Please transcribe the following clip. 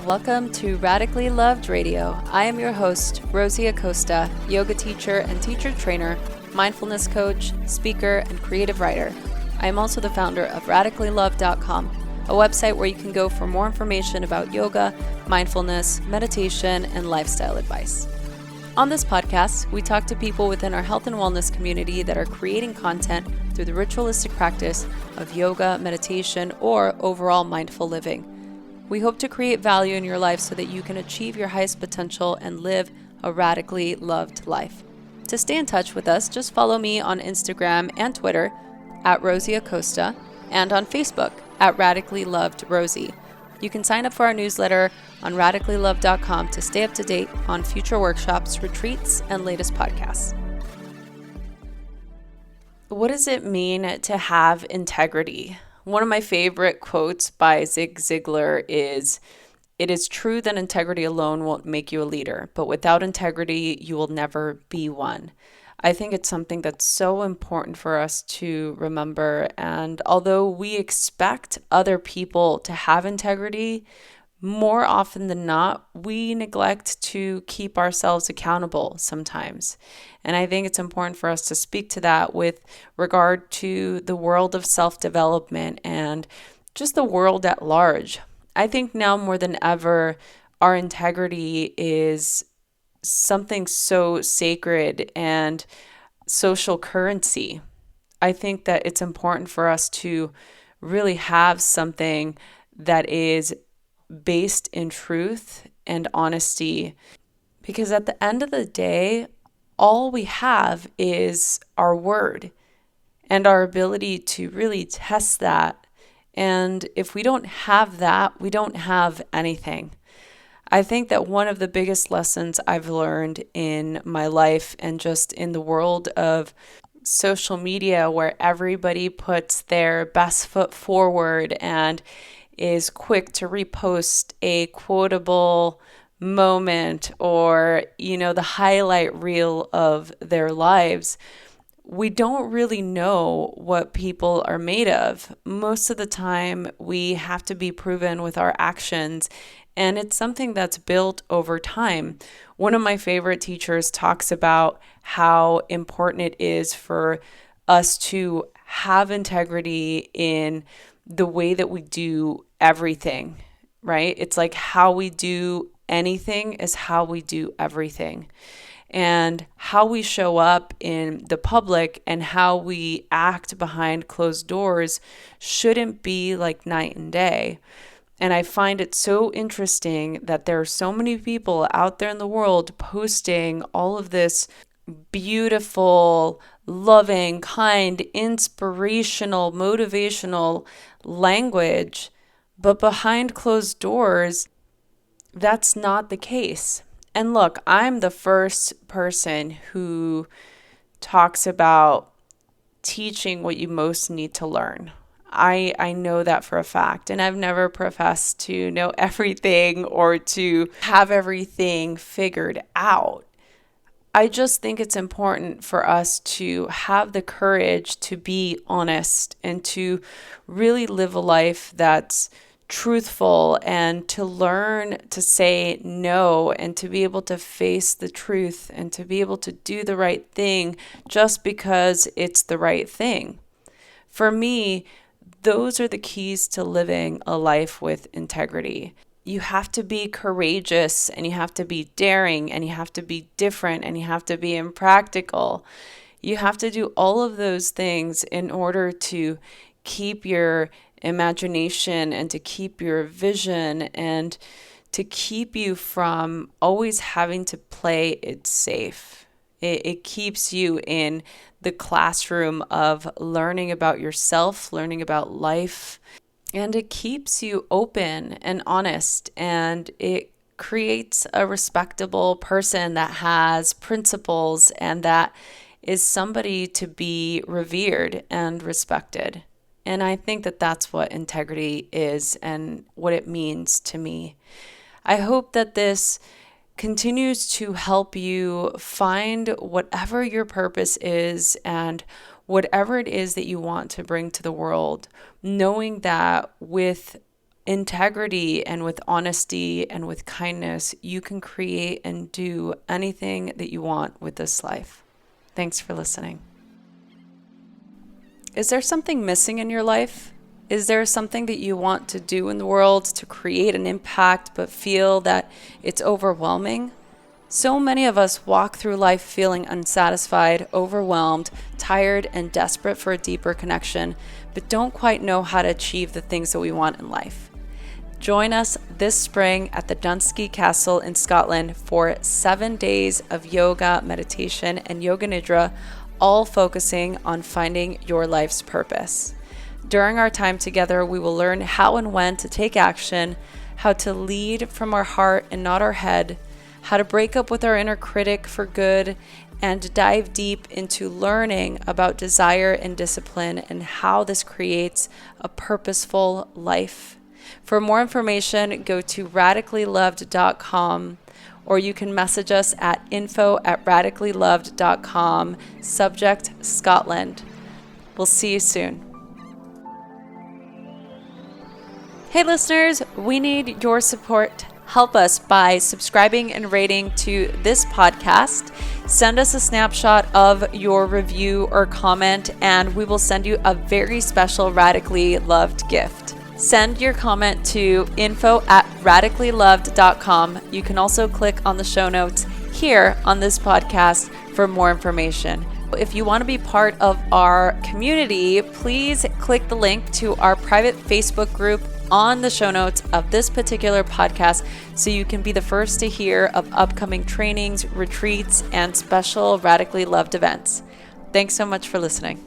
Welcome to Radically Loved Radio. I am your host, Rosie Acosta, yoga teacher and teacher trainer, mindfulness coach, speaker, and creative writer. I am also the founder of radicallylove.com, a website where you can go for more information about yoga, mindfulness, meditation, and lifestyle advice. On this podcast, we talk to people within our health and wellness community that are creating content through the ritualistic practice of yoga, meditation, or overall mindful living. We hope to create value in your life so that you can achieve your highest potential and live a radically loved life. To stay in touch with us, just follow me on Instagram and Twitter at Rosie Acosta and on Facebook at Radically Loved Rosie. You can sign up for our newsletter on radicallylove.com to stay up to date on future workshops, retreats, and latest podcasts. What does it mean to have integrity? One of my favorite quotes by Zig Ziglar is, "It is true that integrity alone won't make you a leader, but without integrity, you will never be one." I think it's something that's so important for us to remember. And although we expect other people to have integrity, more often than not, we neglect to keep ourselves accountable sometimes. And I think it's important for us to speak to that with regard to the world of self-development and just the world at large. I think now more than ever, our integrity is something so sacred and social currency. I think that it's important for us to really have something that is based in truth and honesty, because at the end of the day, all we have is our word and our ability to really test that. And if we don't have that, we don't have anything. I think that one of the biggest lessons I've learned in my life and just in the world of social media, where everybody puts their best foot forward and is quick to repost a quotable moment or, the highlight reel of their lives, we don't really know what people are made of. Most of the time, we have to be proven with our actions, and it's something that's built over time. One of my favorite teachers talks about how important it is for us to have integrity in the way that we do everything, right? It's like how we do anything is how we do everything. And how we show up in the public and how we act behind closed doors shouldn't be like night and day. And I find it so interesting that there are so many people out there in the world posting all of this beautiful, loving, kind, inspirational, motivational language, but behind closed doors, that's not the case. And look, I'm the first person who talks about teaching what you most need to learn. I know that for a fact, and I've never professed to know everything or to have everything figured out. I just think it's important for us to have the courage to be honest and to really live a life that's truthful and to learn to say no and to be able to face the truth and to be able to do the right thing just because it's the right thing. For me, those are the keys to living a life with integrity. You have to be courageous and you have to be daring and you have to be different and you have to be impractical. You have to do all of those things in order to keep your imagination and to keep your vision and to keep you from always having to play it safe. It keeps you in the classroom of learning about yourself, learning about life, and it keeps you open and honest, and it creates a respectable person that has principles and that is somebody to be revered and respected. And I think that that's what integrity is and what it means to me. I hope that this continues to help you find whatever your purpose is and whatever it is that you want to bring to the world, knowing that with integrity and with honesty and with kindness, you can create and do anything that you want with this life. Thanks for listening. Is there something missing in your life? Is there something that you want to do in the world to create an impact but feel that it's overwhelming? So many of us walk through life feeling unsatisfied, overwhelmed, tired, and desperate for a deeper connection, but don't quite know how to achieve the things that we want in life. Join us this spring at the Dunsky Castle in Scotland for 7 days of yoga, meditation, and yoga nidra, all focusing on finding your life's purpose. During our time together, we will learn how and when to take action, how to lead from our heart and not our head, how to break up with our inner critic for good, and dive deep into learning about desire and discipline and how this creates a purposeful life. For more information, go to radicallyloved.com, or you can message us at info@radicallyloved.com, subject Scotland. We'll see you soon. Hey listeners, we need your support. Help us by subscribing and rating to this podcast. Send us a snapshot of your review or comment, and we will send you a very special Radically Loved gift. Send your comment to info@radicallyloved.com. You can also click on the show notes here on this podcast for more information. If you want to be part of our community, please click the link to our private Facebook group on the show notes of this particular podcast so you can be the first to hear of upcoming trainings, retreats, and special Radically Loved events. Thanks so much for listening.